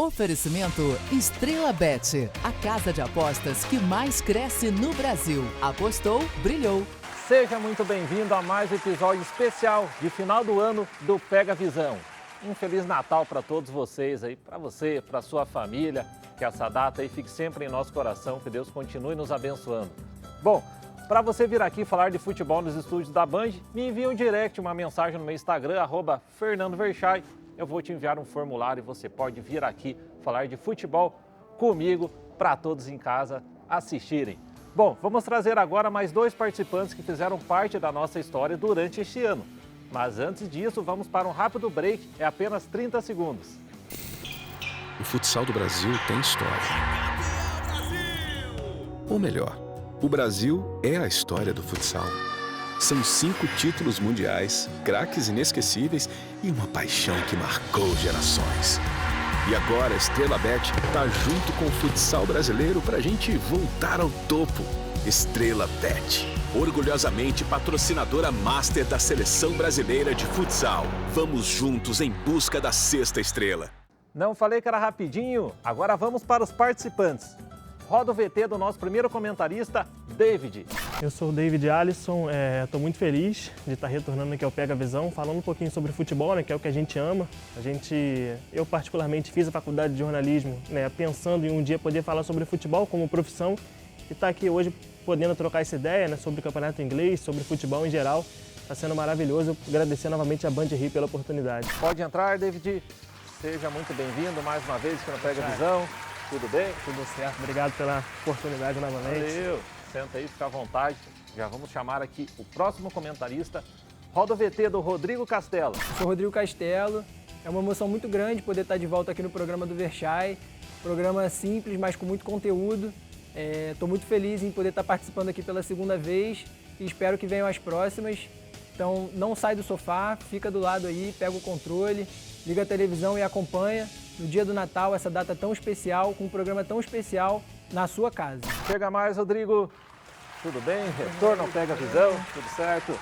Oferecimento Estrela Bet, a casa de apostas que mais cresce no Brasil. Apostou, brilhou. Seja muito bem-vindo a mais um episódio especial de final do ano do Pega Visão. Um Feliz Natal para todos vocês aí, para você, para sua família, que essa data aí fique sempre em nosso coração, que Deus continue nos abençoando. Bom, para você vir aqui falar de futebol nos estúdios da Band, me envie um direct, uma mensagem no meu Instagram, @FernandoVerchay. Eu vou te enviar um formulário e você pode vir aqui falar de futebol comigo para todos em casa assistirem. Bom, vamos trazer agora mais dois participantes que fizeram parte da nossa história durante este ano. Mas antes disso, vamos para um rápido break, é apenas 30 segundos. O futsal do Brasil tem história. Ou melhor, o Brasil é a história do futsal. São 5 títulos mundiais, craques inesquecíveis e uma paixão que marcou gerações. E agora a Estrela Bet tá junto com o futsal brasileiro pra gente voltar ao topo. Estrela Bet, orgulhosamente patrocinadora master da Seleção Brasileira de Futsal. Vamos juntos em busca da 6ª estrela. Não falei que era rapidinho? Agora vamos para os participantes. Roda o VT do nosso primeiro comentarista, David. Eu sou o David Alisson, estou muito feliz de estar retornando aqui ao Pega Visão, falando um pouquinho sobre futebol, né, que é o que a gente ama. Eu particularmente fiz a faculdade de jornalismo, né, pensando em um dia poder falar sobre futebol como profissão e estar aqui hoje podendo trocar essa ideia, né, sobre o campeonato inglês, sobre futebol em geral. Está sendo maravilhoso. Agradecer novamente a Band Rio pela oportunidade. Pode entrar, David. Seja muito bem-vindo mais uma vez aqui no Pega Visão. Tudo bem? Tudo certo. Obrigado pela oportunidade novamente. Valeu. Senta aí, fica à vontade. Já vamos chamar aqui o próximo comentarista. Roda o VT do Rodrigo Castelo. Sou Rodrigo Castelo. É uma emoção muito grande poder estar de volta aqui no programa do Verchay. Programa simples, mas com muito conteúdo. Estou muito feliz em poder estar participando aqui pela segunda vez e espero que venham as próximas. Então não sai do sofá, fica do lado aí, pega o controle, liga a televisão e acompanha no dia do Natal, essa data tão especial, com um programa tão especial na sua casa. Chega mais, Rodrigo. Tudo bem? Retorno ao Pega Visão, tudo certo?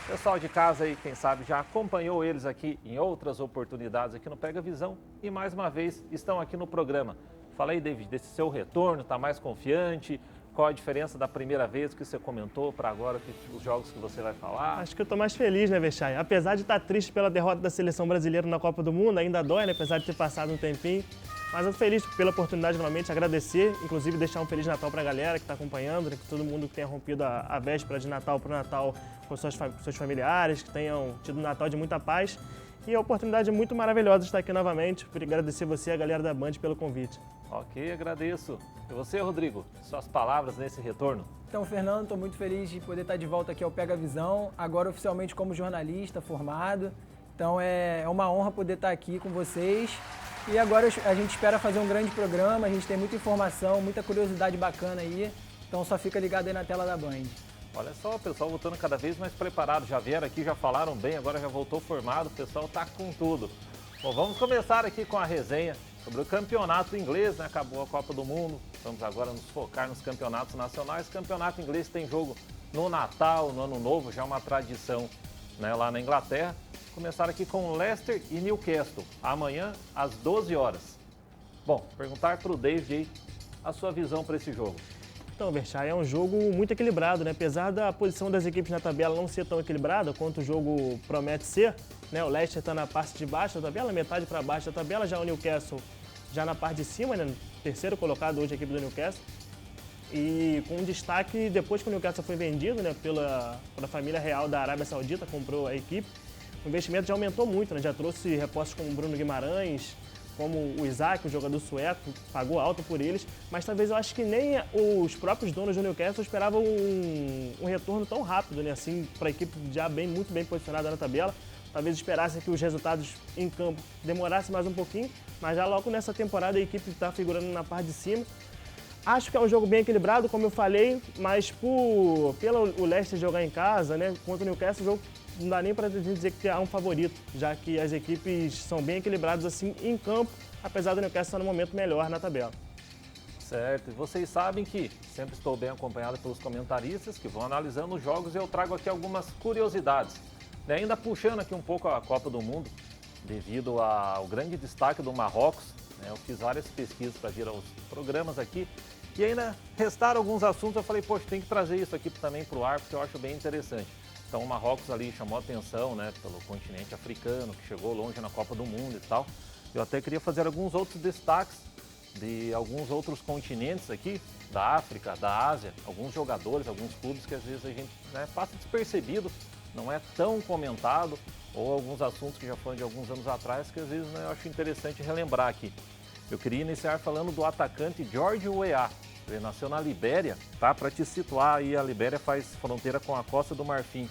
Pessoal de casa aí, quem sabe, já acompanhou eles aqui em outras oportunidades aqui no Pega Visão e mais uma vez estão aqui no programa. Fala aí, David, desse seu retorno, tá mais confiante? Qual a diferença da primeira vez que você comentou para agora, os jogos que você vai falar? Acho que eu estou mais feliz, né, Verchay? Apesar de estar triste pela derrota da Seleção Brasileira na Copa do Mundo, ainda dói, né, apesar de ter passado um tempinho. Mas eu estou feliz pela oportunidade novamente, agradecer, inclusive deixar um Feliz Natal para a galera que está acompanhando, né, que todo mundo que tenha rompido a véspera de Natal para o Natal com seus familiares, que tenham tido um Natal de muita paz. E a oportunidade é muito maravilhosa de estar aqui novamente. Por agradecer você e a galera da Band pelo convite. Ok, agradeço. E você, Rodrigo, suas palavras nesse retorno? Então, Fernando, estou muito feliz de poder estar de volta aqui ao Pega Visão, agora oficialmente como jornalista formado. Então é uma honra poder estar aqui com vocês. E agora a gente espera fazer um grande programa, a gente tem muita informação, muita curiosidade bacana aí. Então só fica ligado aí na tela da Band. Olha só, o pessoal voltando cada vez mais preparado. Já vieram aqui, já falaram bem, agora já voltou formado, o pessoal está com tudo. Bom, vamos começar aqui com a resenha sobre o campeonato inglês, né? Acabou a Copa do Mundo, vamos agora nos focar nos campeonatos nacionais. O campeonato inglês tem jogo no Natal, no Ano Novo, já é uma tradição, né, lá na Inglaterra. Começar aqui com Leicester e Newcastle, amanhã às 12 horas. Bom, perguntar para o David aí a sua visão para esse jogo. Então, Verchay, é um jogo muito equilibrado, né? Apesar da posição das equipes na tabela não ser tão equilibrada quanto o jogo promete ser, né? O Leicester está na parte de baixo da tabela, metade para baixo da tabela, já o Newcastle já na parte de cima, né? Terceiro colocado hoje a equipe do Newcastle. E com destaque, depois que o Newcastle foi vendido, né, pela família real da Arábia Saudita, comprou a equipe, o investimento já aumentou muito, né? Já trouxe repostos como o Bruno Guimarães, como o Isaac, o jogador sueco, pagou alto por eles, mas talvez eu acho que nem os próprios donos do Newcastle esperavam um retorno tão rápido, né, assim, para a equipe já muito bem posicionada na tabela. Talvez esperassem que os resultados em campo demorassem mais um pouquinho, mas já logo nessa temporada a equipe está figurando na parte de cima. Acho que é um jogo bem equilibrado, como eu falei, mas pelo o Leicester jogar em casa, né, contra o Newcastle, o jogo não dá nem para dizer que há um favorito, já que as equipes são bem equilibradas assim em campo, apesar do Newcastle estar no momento melhor na tabela. Certo, e vocês sabem que sempre estou bem acompanhado pelos comentaristas que vão analisando os jogos e eu trago aqui algumas curiosidades. Ainda puxando aqui um pouco a Copa do Mundo, devido ao grande destaque do Marrocos. Né? Eu fiz várias pesquisas para vir aos programas aqui e ainda restaram alguns assuntos. Eu falei, poxa, tem que trazer isso aqui também para o ar, porque eu acho bem interessante. Então o Marrocos ali chamou atenção, né, pelo continente africano, que chegou longe na Copa do Mundo e tal. Eu até queria fazer alguns outros destaques de alguns outros continentes aqui, da África, da Ásia, alguns jogadores, alguns clubes que às vezes a gente, né, passa despercebido, não é tão comentado, ou alguns assuntos que já foram de alguns anos atrás que às vezes, né, eu acho interessante relembrar aqui. Eu queria iniciar falando do atacante George Weah. Ele nasceu na Libéria, tá? Para te situar aí, a Libéria faz fronteira com a Costa do Marfim.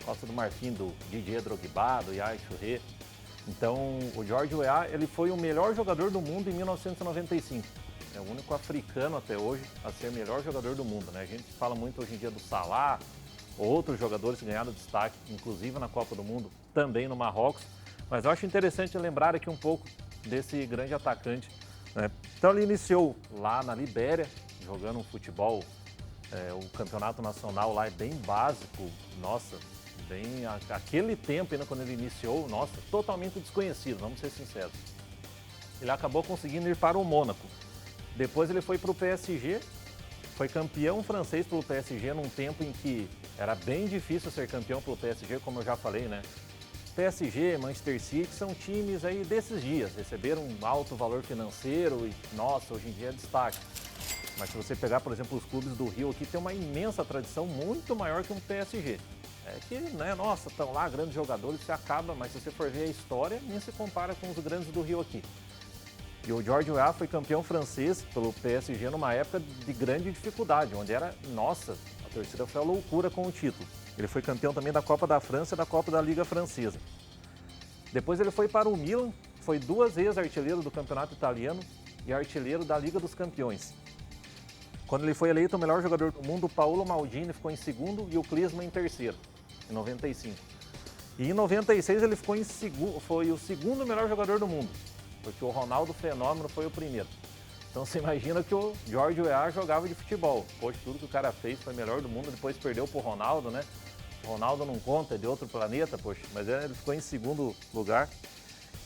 Costa do Marfim do Didier Drogba, do Yaya Touré. Então, o George Weah, ele foi o melhor jogador do mundo em 1995. É o único africano até hoje a ser o melhor jogador do mundo, né? A gente fala muito hoje em dia do Salah, outros jogadores que ganharam destaque, inclusive na Copa do Mundo, também no Marrocos. Mas eu acho interessante lembrar aqui um pouco desse grande atacante, né? Então ele iniciou lá na Libéria, jogando um futebol, o campeonato nacional lá é bem básico, nossa, bem aquele tempo ainda quando ele iniciou, nossa, totalmente desconhecido, vamos ser sinceros. Ele acabou conseguindo ir para o Mônaco. Depois ele foi para o PSG, foi campeão francês pelo PSG num tempo em que era bem difícil ser campeão pelo PSG, como eu já falei, né? PSG, Manchester City são times aí desses dias, receberam um alto valor financeiro e, nossa, hoje em dia é destaque. Mas se você pegar, por exemplo, os clubes do Rio aqui, tem uma imensa tradição muito maior que um PSG. É que, né, nossa, estão lá grandes jogadores, você acaba, mas se você for ver a história, nem se compara com os grandes do Rio aqui. E o George Weah foi campeão francês pelo PSG numa época de grande dificuldade, onde era, nossa, a torcida foi a loucura com o título. Ele foi campeão também da Copa da França e da Copa da Liga Francesa. Depois ele foi para o Milan, foi 2 vezes artilheiro do Campeonato Italiano e artilheiro da Liga dos Campeões. Quando ele foi eleito o melhor jogador do mundo, o Paolo Maldini ficou em segundo e o Klinsmann em terceiro, em 95. E em 96 ele ficou foi o segundo melhor jogador do mundo, porque o Ronaldo Fenômeno foi o primeiro. Então você imagina que o George Weah jogava de futebol. Poxa, tudo que o cara fez foi melhor do mundo, depois perdeu pro Ronaldo, né? O Ronaldo não conta, é de outro planeta, poxa, mas ele ficou em segundo lugar.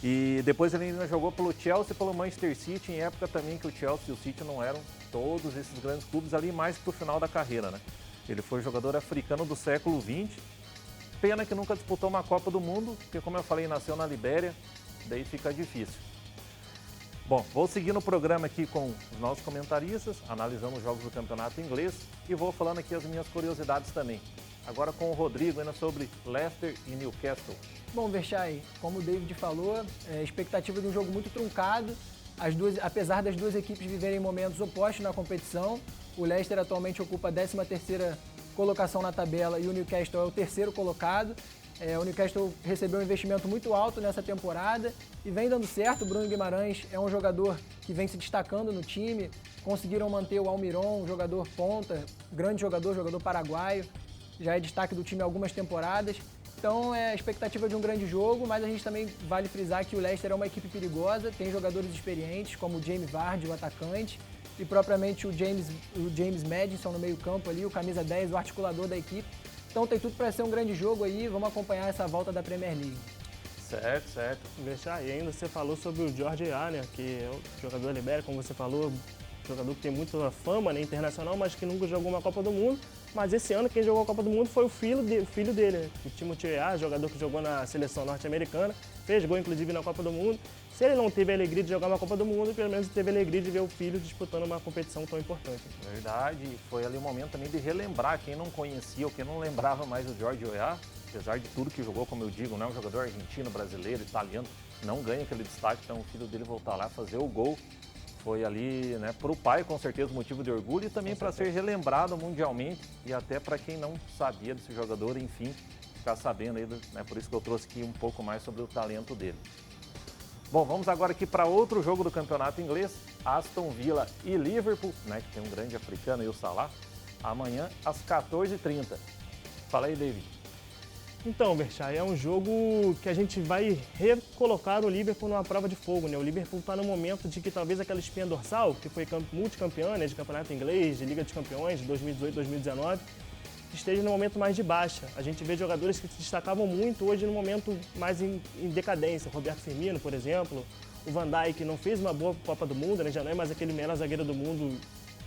E depois ele ainda jogou pelo Chelsea e pelo Manchester City, em época também que o Chelsea e o City não eram todos esses grandes clubes ali, mais pro final da carreira, né? Ele foi jogador africano do século XX. Pena que nunca disputou uma Copa do Mundo, porque como eu falei, nasceu na Libéria, daí fica difícil. Bom, vou seguir no programa aqui com os nossos comentaristas, analisando os jogos do campeonato inglês e vou falando aqui as minhas curiosidades também. Agora com o Rodrigo, ainda sobre Leicester e Newcastle. Bom, Verchai, como o David falou, expectativa de um jogo muito truncado. Apesar das duas equipes viverem momentos opostos na competição, o Leicester atualmente ocupa a 13ª colocação na tabela e o Newcastle é o 3º colocado. O Newcastle recebeu um investimento muito alto nessa temporada e vem dando certo. O Bruno Guimarães é um jogador que vem se destacando no time. Conseguiram manter o Almiron, um jogador ponta, grande jogador paraguaio. Já é destaque do time há algumas temporadas. Então é a expectativa de um grande jogo, mas a gente também vale frisar que o Leicester é uma equipe perigosa, tem jogadores experientes como o Jamie Vardy, o atacante, e propriamente o James Maddison no meio campo ali, o camisa 10, o articulador da equipe. Então tem tudo para ser um grande jogo aí, vamos acompanhar essa volta da Premier League. Certo. E ainda você falou sobre o George Weah, né, que é o jogador Libéria, como você falou, jogador que tem muita fama, né, internacional, mas que nunca jogou uma Copa do Mundo. Mas esse ano quem jogou a Copa do Mundo foi o filho dele, né? O Timothy Weah, jogador que jogou na seleção norte-americana, fez gol inclusive na Copa do Mundo. Se ele não teve a alegria de jogar uma Copa do Mundo, pelo menos teve a alegria de ver o filho disputando uma competição tão importante. Verdade, foi ali um momento também de relembrar quem não conhecia ou quem não lembrava mais do George Weah, apesar de tudo que jogou, como eu digo, né? Um jogador argentino, brasileiro, italiano, não ganha aquele destaque, então o filho dele voltar lá fazer o gol. Foi ali, né, para o pai, com certeza, motivo de orgulho e também para ser relembrado mundialmente e até para quem não sabia desse jogador, enfim, ficar sabendo aí, né, por isso que eu trouxe aqui um pouco mais sobre o talento dele. Bom, vamos agora aqui para outro jogo do campeonato inglês, Aston Villa e Liverpool, né, que tem um grande africano e o Salah, amanhã às 14h30. Fala aí, David. Então, Verchai, é um jogo que a gente vai recolocar o Liverpool numa prova de fogo, né? O Liverpool está no momento de que talvez aquela espinha dorsal, que foi multicampeã, né, de campeonato inglês, de Liga dos Campeões, de 2018, 2019, que esteja no momento mais de baixa. A gente vê jogadores que se destacavam muito hoje no momento mais em decadência. Roberto Firmino, por exemplo, o Van Dijk não fez uma boa Copa do Mundo, né? Já não é mais aquele melhor zagueiro do mundo,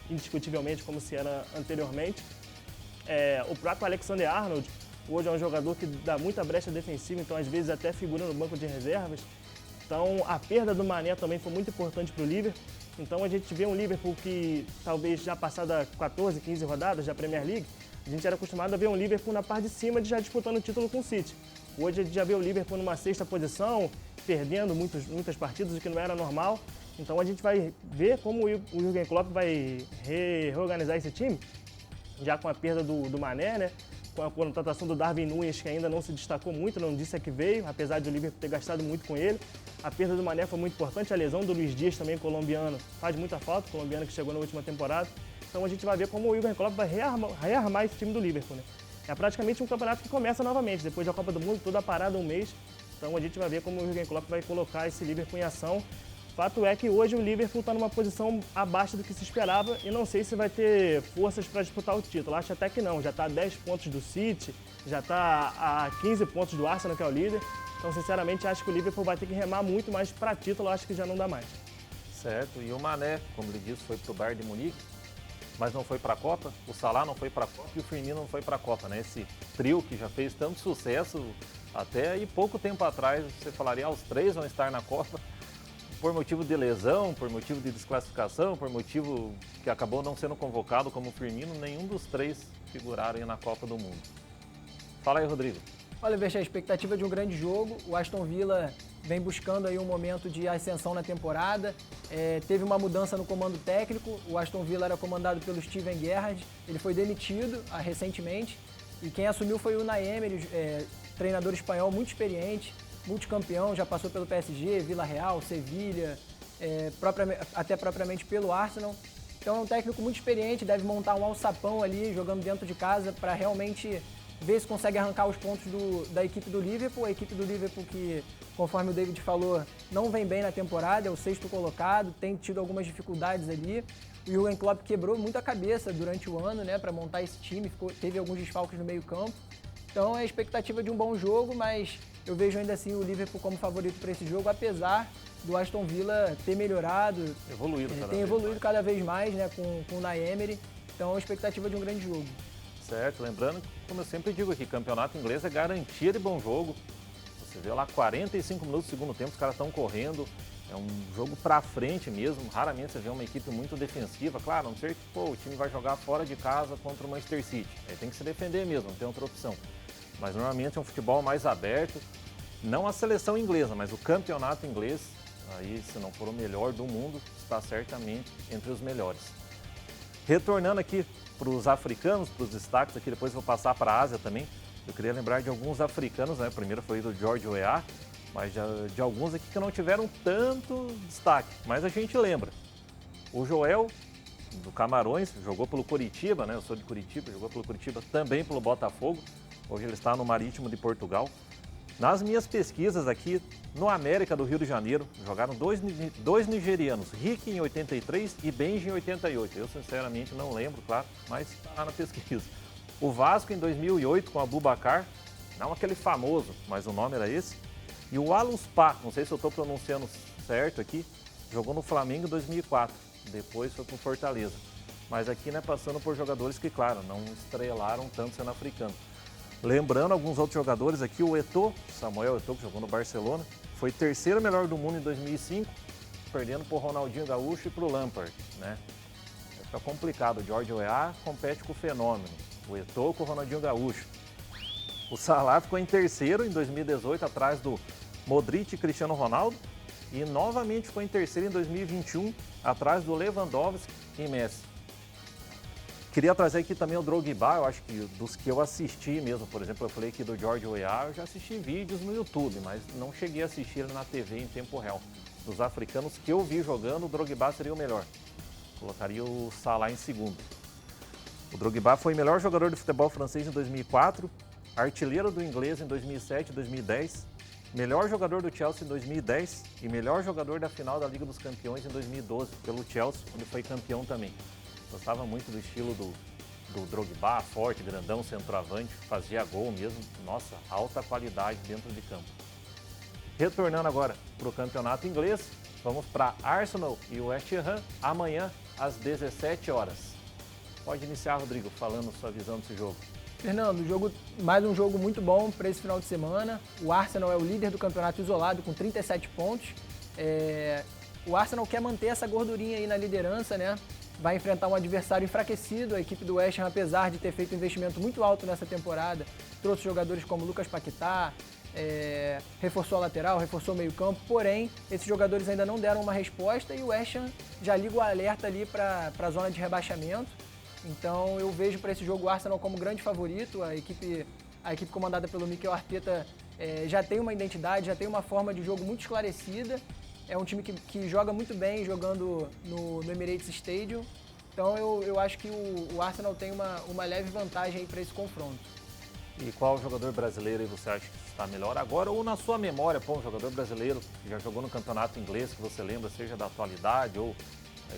indiscutivelmente, como se era anteriormente. O próprio Alexander-Arnold, hoje é um jogador que dá muita brecha defensiva, então às vezes até figura no banco de reservas. Então a perda do Mané também foi muito importante para o Liverpool. Então a gente vê um Liverpool que talvez já passada 14, 15 rodadas da Premier League, a gente era acostumado a ver um Liverpool na parte de cima já disputando o título com o City. Hoje a gente já vê o Liverpool numa sexta posição, perdendo muitas partidas, o que não era normal. Então a gente vai ver como o Jürgen Klopp vai reorganizar esse time, já com a perda do Mané, né? Com a contratação do Darwin Núñez, que ainda não se destacou muito, não disse a que veio, apesar de o Liverpool ter gastado muito com ele. A perda do Mané foi muito importante, a lesão do Luiz Dias também, colombiano, faz muita falta, colombiano que chegou na última temporada. Então a gente vai ver como o Jürgen Klopp vai rearmar esse time do Liverpool, né? É praticamente um campeonato que começa novamente, depois da Copa do Mundo, toda parada um mês. Então a gente vai ver como o Jürgen Klopp vai colocar esse Liverpool em ação. Fato é que hoje o Liverpool está numa posição abaixo do que se esperava e não sei se vai ter forças para disputar o título. Acho até que não, já está a 10 pontos do City, já está a 15 pontos do Arsenal, que é o líder. Então, sinceramente, acho que o Liverpool vai ter que remar muito mais para título, acho que já não dá mais. Certo, e o Mané, como ele disse, foi para o Bayern de Munique, mas não foi para a Copa, o Salah não foi para a Copa e o Firmino não foi para a Copa, né? Esse trio que já fez tanto sucesso, até aí pouco tempo atrás, você falaria, os três vão estar na Copa, por motivo de lesão, por motivo de desclassificação, por motivo que acabou não sendo convocado como o Firmino, nenhum dos três figuraram aí na Copa do Mundo. Fala aí, Rodrigo. Olha, Verchai, a expectativa de um grande jogo. O Aston Villa vem buscando aí um momento de ascensão na temporada. Teve uma mudança no comando técnico. O Aston Villa era comandado pelo Steven Gerrard. Ele foi demitido recentemente. E quem assumiu foi o Unai Emery, treinador espanhol muito experiente, multicampeão, já passou pelo PSG, Vila Real, Sevilha, até propriamente pelo Arsenal. Então é um técnico muito experiente, deve montar um alçapão ali, jogando dentro de casa, para realmente ver se consegue arrancar os pontos da equipe do Liverpool. A equipe do Liverpool que, conforme o David falou, não vem bem na temporada, é o 6º colocado, tem tido algumas dificuldades ali. O Jürgen Klopp quebrou muito a cabeça durante o ano, né, para montar esse time, teve alguns desfalques no meio-campo. Então é a expectativa de um bom jogo, mas eu vejo ainda assim o Liverpool como favorito para esse jogo, apesar do Aston Villa ter melhorado, evoluído cada vez mais, né, com o Unai Emery. Então é a expectativa de um grande jogo. Certo, lembrando, como eu sempre digo aqui, campeonato inglês é garantia de bom jogo. Você vê lá 45 minutos do segundo tempo, os caras estão correndo, é um jogo pra frente mesmo, raramente você vê uma equipe muito defensiva, claro, a não ser que o time vai jogar fora de casa contra o Manchester City, aí tem que se defender mesmo, não tem outra opção. Mas normalmente é um futebol mais aberto, não a seleção inglesa, mas o campeonato inglês, aí se não for o melhor do mundo, está certamente entre os melhores. Retornando aqui para os africanos, para os destaques aqui, depois vou passar para a Ásia também. Eu queria lembrar de alguns africanos, né? Primeiro foi do George Weah, mas de alguns aqui que não tiveram tanto destaque, mas a gente lembra. O Joel, do Camarões, jogou pelo Coritiba, né? Eu sou de Curitiba, jogou pelo Curitiba, também pelo Botafogo. Hoje ele está no Marítimo de Portugal. Nas minhas pesquisas aqui, no América do Rio de Janeiro, jogaram dois nigerianos, Rick em 83 e Benji em 88. Eu, sinceramente, não lembro, claro, mas está lá na pesquisa. O Vasco em 2008 com Abubakar, não aquele famoso, mas o nome era esse. E o Aluspa, não sei se eu estou pronunciando certo aqui, jogou no Flamengo em 2004, depois foi para o Fortaleza. Mas aqui, né, passando por jogadores que, claro, não estrelaram tanto sendo africano. Lembrando alguns outros jogadores aqui, o Eto'o, Samuel Eto'o, que jogou no Barcelona, foi terceiro melhor do mundo em 2005, perdendo para o Ronaldinho Gaúcho e para o Lampard, né? Fica complicado, o George Weah compete com o fenômeno, o Eto'o com o Ronaldinho Gaúcho. O Salah ficou em terceiro em 2018, atrás do Modric e Cristiano Ronaldo, e novamente ficou em terceiro em 2021, atrás do Lewandowski e Messi. Queria trazer aqui também o Drogba, eu acho que dos que eu assisti mesmo, por exemplo, eu falei aqui do George Weah, eu já assisti vídeos no YouTube, mas não cheguei a assistir ele na TV em tempo real. Dos africanos que eu vi jogando, o Drogba seria o melhor. Colocaria o Salah em segundo. O Drogba foi melhor jogador de futebol francês em 2004, artilheiro do inglês em 2007 e 2010, melhor jogador do Chelsea em 2010 e melhor jogador da final da Liga dos Campeões em 2012, pelo Chelsea, onde foi campeão também. Gostava muito do estilo do do Drogba, forte, grandão, centroavante, fazia gol mesmo. Nossa, alta qualidade dentro de campo. Retornando agora para o campeonato inglês, vamos para Arsenal e West Ham amanhã às 17 horas. Pode iniciar, Rodrigo, falando sua visão desse jogo. Fernando, mais um jogo muito bom para esse final de semana. O Arsenal é o líder do campeonato isolado com 37 pontos. O Arsenal quer manter essa gordurinha aí na liderança, né? Vai enfrentar um adversário enfraquecido, a equipe do West Ham, apesar de ter feito um investimento muito alto nessa temporada. Trouxe jogadores como Lucas Paquetá, reforçou a lateral, reforçou o meio campo, porém, esses jogadores ainda não deram uma resposta e o West Ham já liga o alerta ali para a zona de rebaixamento. Então eu vejo para esse jogo o Arsenal como grande favorito. A equipe comandada pelo Mikel Arteta já tem uma identidade, já tem uma forma de jogo muito esclarecida. É um time que joga muito bem jogando no Emirates Stadium. Então eu acho que o Arsenal tem uma leve vantagem aí para esse confronto. E qual jogador brasileiro aí você acha que está melhor agora? Ou na sua memória, um jogador brasileiro que já jogou no campeonato inglês, que você lembra, seja da atualidade ou...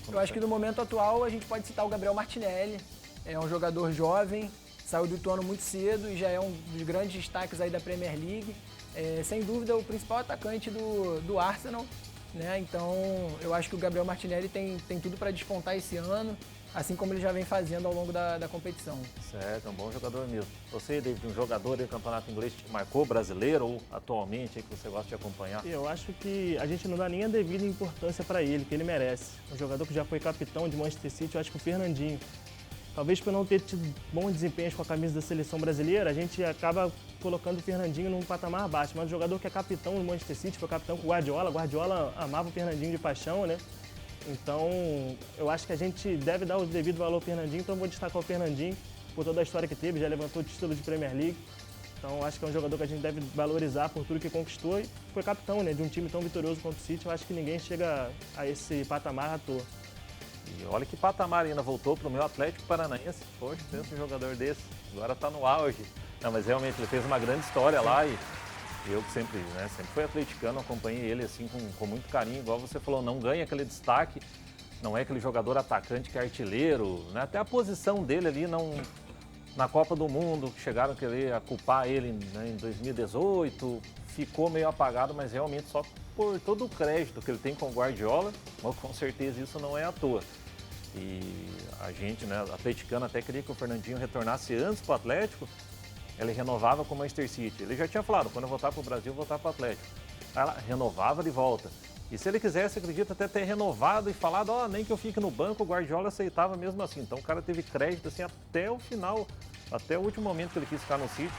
Eu acho que no momento atual a gente pode citar o Gabriel Martinelli. É um jogador jovem, saiu do Ituano muito cedo e já é um dos grandes destaques aí da Premier League. Sem dúvida o principal atacante do Arsenal, né? Então eu acho que o Gabriel Martinelli tem tudo para despontar esse ano, assim como ele já vem fazendo ao longo da competição. Certo, é um bom jogador mesmo. Você, David, um jogador do campeonato inglês que marcou, brasileiro ou atualmente que você gosta de acompanhar? Eu acho que a gente não dá nem a devida importância para ele, que ele merece. Um jogador que já foi capitão de Manchester City, eu acho que o Fernandinho. Talvez por não ter tido bons desempenhos com a camisa da seleção brasileira, a gente acaba colocando o Fernandinho num patamar abaixo. Mas o jogador que é capitão do Manchester City, foi capitão com o Guardiola amava o Fernandinho de paixão, né? Então, eu acho que a gente deve dar o devido valor ao Fernandinho, então eu vou destacar o Fernandinho por toda a história que teve, já levantou o título de Premier League. Então, acho que é um jogador que a gente deve valorizar por tudo que conquistou e foi capitão, né, de um time tão vitorioso quanto o City. Eu acho que ninguém chega a esse patamar à toa. E olha que patamar ainda, voltou para o meu Atlético Paranaense. Poxa, pensa um jogador desse, agora está no auge. Não, mas realmente ele fez uma grande história lá e eu que sempre fui atleticano, acompanhei ele assim com muito carinho, igual você falou, não ganha aquele destaque, não é aquele jogador atacante que é artilheiro, né? Até a posição dele ali na Copa do Mundo, que chegaram a querer culpar ele, né, em 2018, ficou meio apagado, mas realmente só por todo o crédito que ele tem com o Guardiola, mas com certeza isso não é à toa. E a gente, né, atleticano, até queria que o Fernandinho retornasse antes para o Atlético. Ele renovava com o Manchester City. Ele já tinha falado, quando eu voltar para o Brasil, eu vou voltar para o Atlético. Ela renovava de volta. E se ele quisesse, acredita, até ter renovado e falado, nem que eu fique no banco, o Guardiola aceitava mesmo assim. Então o cara teve crédito assim até o final, até o último momento que ele quis ficar no City.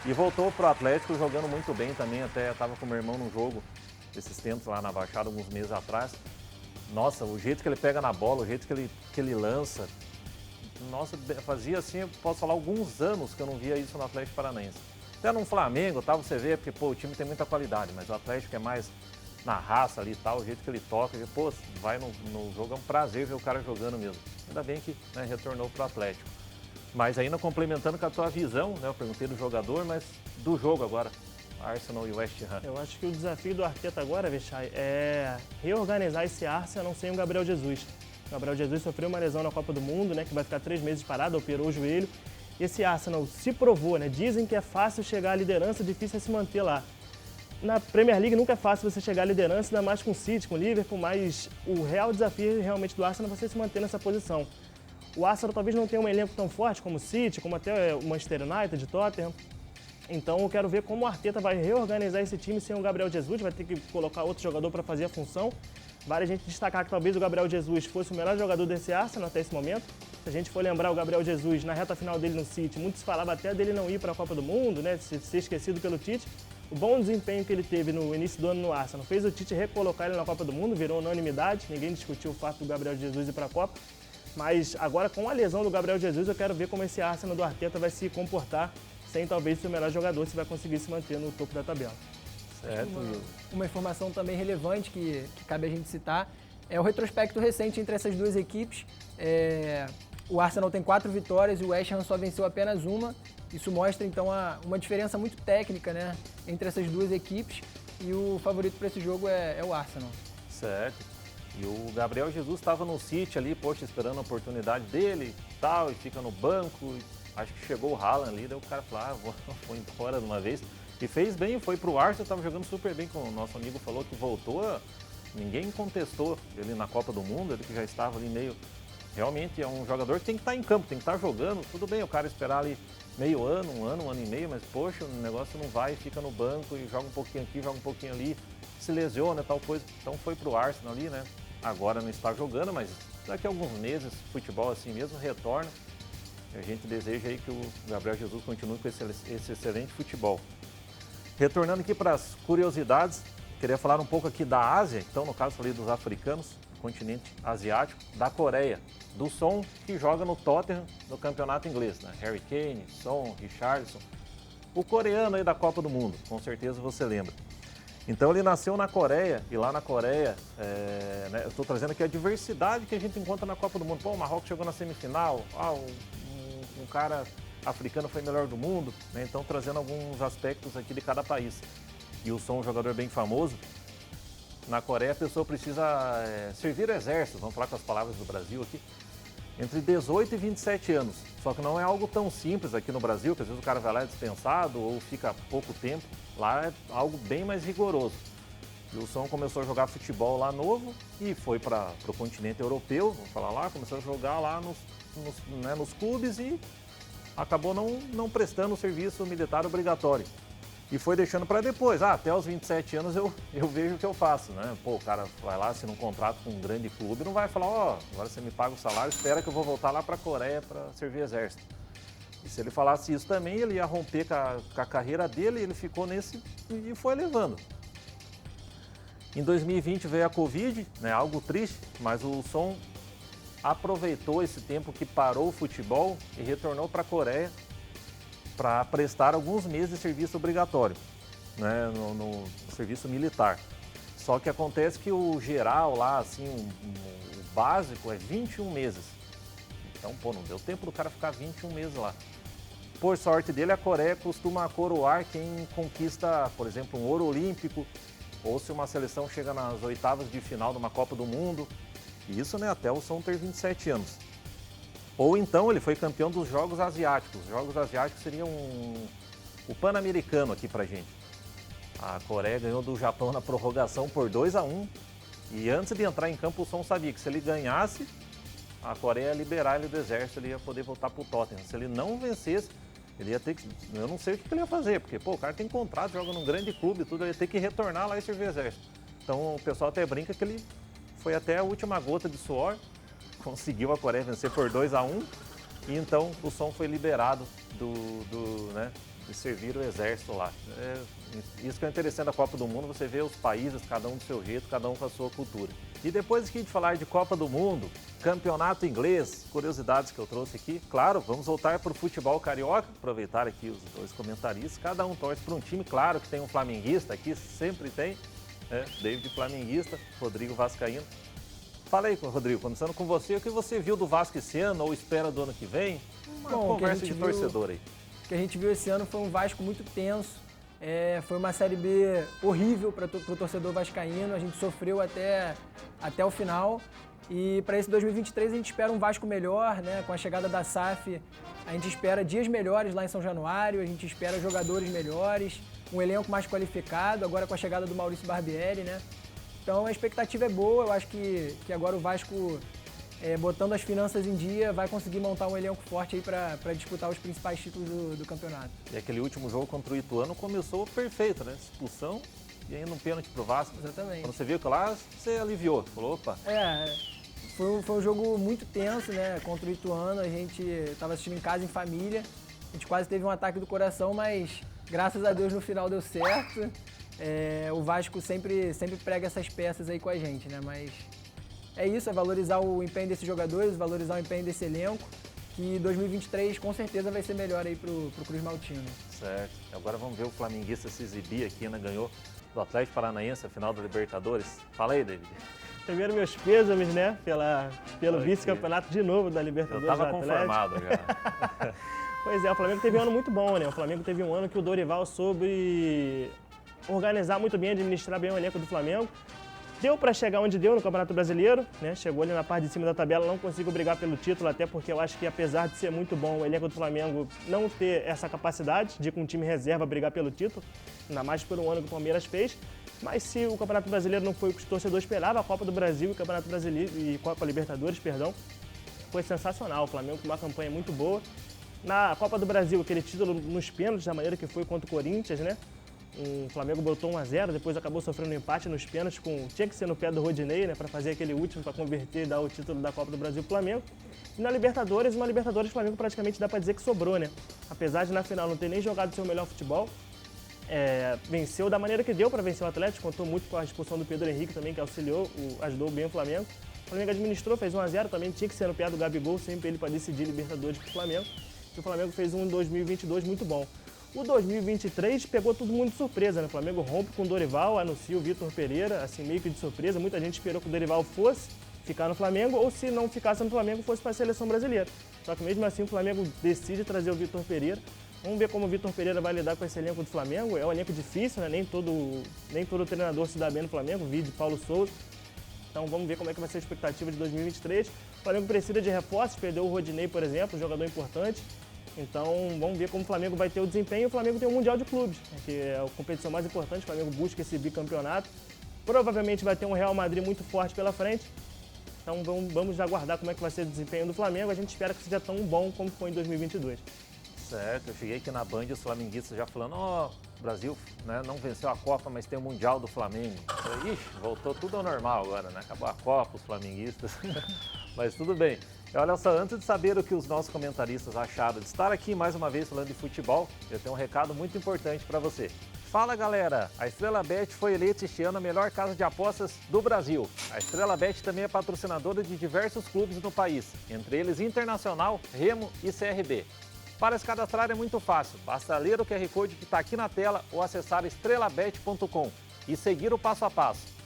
E voltou para o Atlético jogando muito bem também, até estava com o meu irmão num jogo desses tempos lá na Baixada, alguns meses atrás. Nossa, o jeito que ele pega na bola, o jeito que ele lança. Nossa, fazia assim, eu posso falar, alguns anos que eu não via isso no Atlético Paranaense. Até no Flamengo, tá, você vê, porque o time tem muita qualidade, mas o Atlético é mais na raça ali e tal, o jeito que ele toca, vai no jogo, é um prazer ver o cara jogando mesmo. Ainda bem que, né, retornou pro Atlético. Mas ainda complementando com a tua visão, né, eu perguntei do jogador, mas do jogo agora, Arsenal e West Ham. Eu acho que o desafio do Arteta agora, Vichai, é reorganizar esse Arsenal sem o Gabriel Jesus. O Gabriel Jesus sofreu uma lesão na Copa do Mundo, né, que vai ficar 3 meses parado, operou o joelho. Esse Arsenal se provou, né? Dizem que é fácil chegar à liderança, difícil é se manter lá. Na Premier League nunca é fácil você chegar à liderança, ainda mais com o City, com o Liverpool, mas o real desafio realmente do Arsenal é você se manter nessa posição. O Arsenal talvez não tenha um elenco tão forte como o City, como até o Manchester United, Tottenham. Então eu quero ver como o Arteta vai reorganizar esse time sem o Gabriel Jesus, vai ter que colocar outro jogador para fazer a função. Vale a gente destacar que talvez o Gabriel Jesus fosse o melhor jogador desse Arsenal até esse momento. Se a gente for lembrar o Gabriel Jesus na reta final dele no City, muito se falava até dele não ir para a Copa do Mundo, né, ser esquecido pelo Tite. O bom desempenho que ele teve no início do ano no Arsenal fez o Tite recolocar ele na Copa do Mundo, virou unanimidade, ninguém discutiu o fato do Gabriel Jesus ir para a Copa. Mas agora com a lesão do Gabriel Jesus, eu quero ver como esse Arsenal do Arteta vai se comportar sem talvez ser o melhor jogador, se vai conseguir se manter no topo da tabela. Certo. Uma informação também relevante que cabe a gente citar é o retrospecto recente entre essas duas equipes. O Arsenal tem 4 vitórias e o West Ham só venceu apenas uma. Isso mostra então uma diferença muito técnica, né, entre essas duas equipes, e o favorito para esse jogo é o Arsenal. Certo. E o Gabriel Jesus estava no City ali, poxa, esperando a oportunidade dele, tal, e fica no banco. Acho que chegou o Haaland ali, daí o cara falou, vou embora de uma vez. E fez bem, foi pro Arsenal, estava jogando super bem, como o nosso amigo falou que voltou, ninguém contestou ele na Copa do Mundo, ele que já estava ali meio... Realmente é um jogador que tem que estar em campo, tem que estar jogando, tudo bem o cara esperar ali meio ano, um ano e meio, mas poxa, o negócio não vai, fica no banco e joga um pouquinho aqui, joga um pouquinho ali, se lesiona, tal coisa. Então foi pro Arsenal ali, né? Agora não está jogando, mas daqui a alguns meses, futebol assim mesmo, retorna. E a gente deseja aí que o Gabriel Jesus continue com esse excelente futebol. Retornando aqui para as curiosidades, queria falar um pouco aqui da Ásia, então no caso falei dos africanos, continente asiático, da Coreia, do Son, que joga no Tottenham, no campeonato inglês, né? Harry Kane, Son, Richarlison, o coreano aí da Copa do Mundo, com certeza você lembra. Então ele nasceu na Coreia, e lá na Coreia, né, eu estou trazendo aqui a diversidade que a gente encontra na Copa do Mundo. Pô, o Marrocos chegou na semifinal, um cara africano foi melhor do mundo, né? Então trazendo alguns aspectos aqui de cada país. E o Son, um jogador bem famoso. Na Coreia a pessoa precisa servir o exército, vamos falar com as palavras do Brasil aqui, entre 18 e 27 anos. Só que não é algo tão simples aqui no Brasil, que às vezes o cara vai lá dispensado ou fica pouco tempo. Lá é algo bem mais rigoroso. E o Son começou a jogar futebol lá novo e foi para o continente europeu, vamos falar lá, começou a jogar lá nos clubes e acabou não prestando o serviço militar obrigatório. E foi deixando para depois. Até os 27 anos eu vejo o que eu faço, né? Pô, o cara vai lá, assina um contrato com um grande clube, não vai falar, agora você me paga o salário, espera que eu vou voltar lá para a Coreia para servir exército. E se ele falasse isso também, ele ia romper com a carreira dele, ele ficou nesse e foi levando. Em 2020 veio a Covid, né? Algo triste, mas o Son aproveitou esse tempo que parou o futebol e retornou para a Coreia para prestar alguns meses de serviço obrigatório, né, no serviço militar. Só que acontece que o geral lá, assim, o básico é 21 meses. Então, pô, não deu tempo do cara ficar 21 meses lá. Por sorte dele, a Coreia costuma coroar quem conquista, por exemplo, um ouro olímpico, ou se uma seleção chega nas oitavas de final de uma Copa do Mundo. Isso, né, até o Son ter 27 anos. Ou então ele foi campeão dos Jogos Asiáticos. Os Jogos Asiáticos seriam o Pan-Americano aqui pra gente. A Coreia ganhou do Japão na prorrogação por 2-1. E antes de entrar em campo, o Son sabia que se ele ganhasse, a Coreia ia liberar ele do exército, ele ia poder voltar pro Tottenham. Se ele não vencesse, ele ia ter que... Eu não sei o que ele ia fazer, porque pô, o cara tem contrato, joga num grande clube e tudo, ele ia ter que retornar lá e servir o exército. Então o pessoal até brinca que ele foi até a última gota de suor, conseguiu a Coreia vencer por 2-1 e então o Son foi liberado né, de servir o exército lá. Isso que é interessante da Copa do Mundo, você vê os países, cada um do seu jeito, cada um com a sua cultura. E depois aqui de falar de Copa do Mundo, campeonato inglês, curiosidades que eu trouxe aqui, claro, vamos voltar para o futebol carioca, aproveitar aqui os dois comentaristas, cada um torce para um time, claro que tem um flamenguista aqui, sempre tem, né? David flamenguista, Rodrigo vascaíno. Fala aí, Rodrigo, começando com você, o que você viu do Vasco esse ano ou espera do ano que vem? Uma conversa de torcedor aí. O que a gente viu esse ano foi um Vasco muito tenso, foi uma Série B horrível para o torcedor vascaíno, a gente sofreu até o final. E para esse 2023 a gente espera um Vasco melhor, né? Com a chegada da SAF, a gente espera dias melhores lá em São Januário, a gente espera jogadores melhores, um elenco mais qualificado, agora com a chegada do Maurício Barbieri, né? Então a expectativa é boa, eu acho que agora o Vasco, botando as finanças em dia, vai conseguir montar um elenco forte aí para disputar os principais títulos do campeonato. E aquele último jogo contra o Ituano começou perfeito, né? Expulsão e ainda um pênalti pro Vasco. Exatamente. Quando você viu que lá, você aliviou, falou, opa. Foi um jogo muito tenso, né? Contra o Ituano, a gente estava assistindo em casa, em família, a gente quase teve um ataque do coração, mas graças a Deus no final deu certo. O Vasco sempre prega essas peças aí com a gente, né? Mas é isso, é valorizar o empenho desses jogadores, valorizar o empenho desse elenco, que 2023 com certeza vai ser melhor aí pro Cruz Maltino. Certo. Agora vamos ver o flamenguista se exibir aqui, né? Ganhou do Atlético Paranaense a final da Libertadores. Fala aí, David. Primeiro meus pêsames, né? Pelo vice-campeonato de novo da Libertadores. Eu estava conformado já. Pois é, o Flamengo teve um ano muito bom, né? O Flamengo teve um ano que o Dorival soube organizar muito bem, administrar bem o elenco do Flamengo. Deu para chegar onde deu no Campeonato Brasileiro, né? Chegou ali na parte de cima da tabela, não conseguiu brigar pelo título, até porque eu acho que apesar de ser muito bom o elenco do Flamengo não ter essa capacidade de com um time reserva brigar pelo título, ainda mais por um ano que o Palmeiras fez. Mas se o Campeonato Brasileiro não foi o que o torcedor esperava, a Copa do Brasil e o Campeonato Brasileiro e Copa Libertadores, perdão, foi sensacional. O Flamengo com uma campanha muito boa. Na Copa do Brasil, aquele título nos pênaltis, da maneira que foi contra o Corinthians, né? O Flamengo botou 1-0, depois acabou sofrendo um empate nos pênaltis, tinha que ser no pé do Rodinei, né, para fazer aquele último, para converter e dar o título da Copa do Brasil pro Flamengo. E na Libertadores, uma Libertadores o Flamengo praticamente dá para dizer que sobrou, né? Apesar de na final não ter nem jogado seu melhor futebol, venceu da maneira que deu para vencer o Atlético, contou muito com a expulsão do Pedro Henrique também, que auxiliou, ajudou bem o Flamengo. O Flamengo administrou, fez 1-0, também tinha que ser no pé do Gabigol, sempre ele para decidir Libertadores pro Flamengo. E o Flamengo fez um 2022 muito bom. O 2023 pegou todo mundo de surpresa, né? O Flamengo rompe com o Dorival, anuncia o Vitor Pereira, assim, meio que de surpresa. Muita gente esperou que o Dorival fosse ficar no Flamengo, ou se não ficasse no Flamengo, fosse para a seleção brasileira. Só que mesmo assim o Flamengo decide trazer o Vitor Pereira. Vamos ver como o Vitor Pereira vai lidar com esse elenco do Flamengo. É um elenco difícil, né? Nem todo treinador se dá bem no Flamengo, vídeo Paulo Souza. Então vamos ver como é que vai ser a expectativa de 2023. O Flamengo precisa de reforços, perdeu o Rodinei, por exemplo, um jogador importante. Então, vamos ver como o Flamengo vai ter o desempenho. O Flamengo tem o Mundial de Clubes, que é a competição mais importante. O Flamengo busca esse bicampeonato. Provavelmente vai ter um Real Madrid muito forte pela frente. Então, vamos aguardar como é que vai ser o desempenho do Flamengo. A gente espera que seja tão bom como foi em 2022. Certo, eu cheguei aqui na Band e os flamenguistas já falando, o Brasil, né, não venceu a Copa, mas tem o Mundial do Flamengo. Ixi, voltou tudo ao normal agora, né? Acabou a Copa, os flamenguistas. Mas tudo bem. Olha só, antes de saber o que os nossos comentaristas acharam de estar aqui mais uma vez falando de futebol, eu tenho um recado muito importante para você. Fala galera, a Estrela Bet foi eleita este ano a melhor casa de apostas do Brasil. A Estrela Bet também é patrocinadora de diversos clubes no país, entre eles Internacional, Remo e CRB. Para se cadastrar é muito fácil, basta ler o QR Code que está aqui na tela ou acessar estrelabet.com e seguir o passo a passo.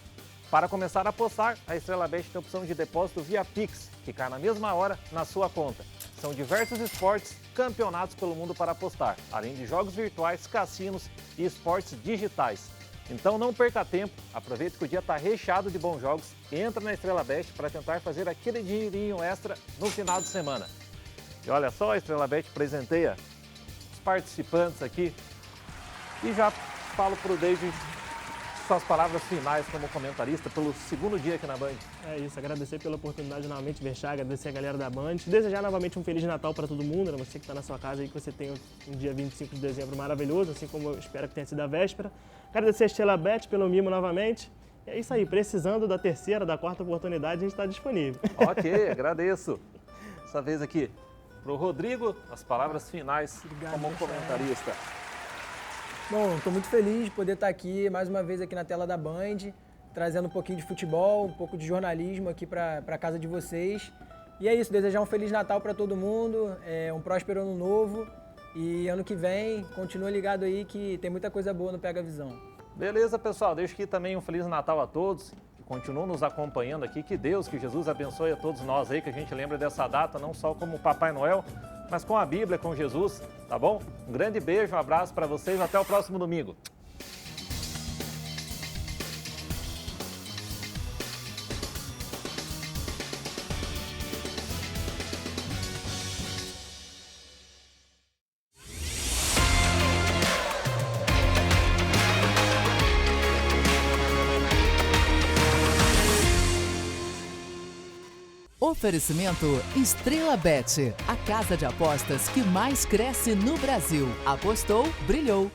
Para começar a apostar, a Estrela Bet tem a opção de depósito via Pix, que cai na mesma hora na sua conta. São diversos esportes, campeonatos pelo mundo para apostar, além de jogos virtuais, cassinos e esportes digitais. Então não perca tempo, aproveite que o dia está recheado de bons jogos, entra na Estrela Bet para tentar fazer aquele dinheirinho extra no final de semana. E olha só, a Estrela Bet presenteia os participantes aqui e já falo para o David suas palavras finais como comentarista pelo segundo dia aqui na Band. É isso, agradecer pela oportunidade novamente, Verchá, agradecer a galera da Band, desejar novamente um Feliz Natal para todo mundo, né? Você que está na sua casa aí, que você tenha um dia 25 de dezembro maravilhoso, assim como eu espero que tenha sido a véspera. Agradecer a Estrela Bet pelo mimo novamente. E é isso aí, precisando da terceira, da quarta oportunidade, a gente está disponível. Ok, agradeço. Dessa vez aqui para o Rodrigo, as palavras finais. Obrigado, como um comentarista. Bom, estou muito feliz de poder estar aqui, mais uma vez aqui na tela da Band, trazendo um pouquinho de futebol, um pouco de jornalismo aqui para a casa de vocês. E é isso, desejar um Feliz Natal para todo mundo, um próspero ano novo e ano que vem, continua ligado aí que tem muita coisa boa no Pega Visão. Beleza, pessoal, deixo aqui também um Feliz Natal a todos que continuam nos acompanhando aqui. Que Deus, que Jesus abençoe a todos nós aí, que a gente lembra dessa data, não só como Papai Noel, mas com a Bíblia, com Jesus, tá bom? Um grande beijo, um abraço para vocês, até o próximo domingo. Oferecimento Estrela Bet, a casa de apostas que mais cresce no Brasil. Apostou, brilhou.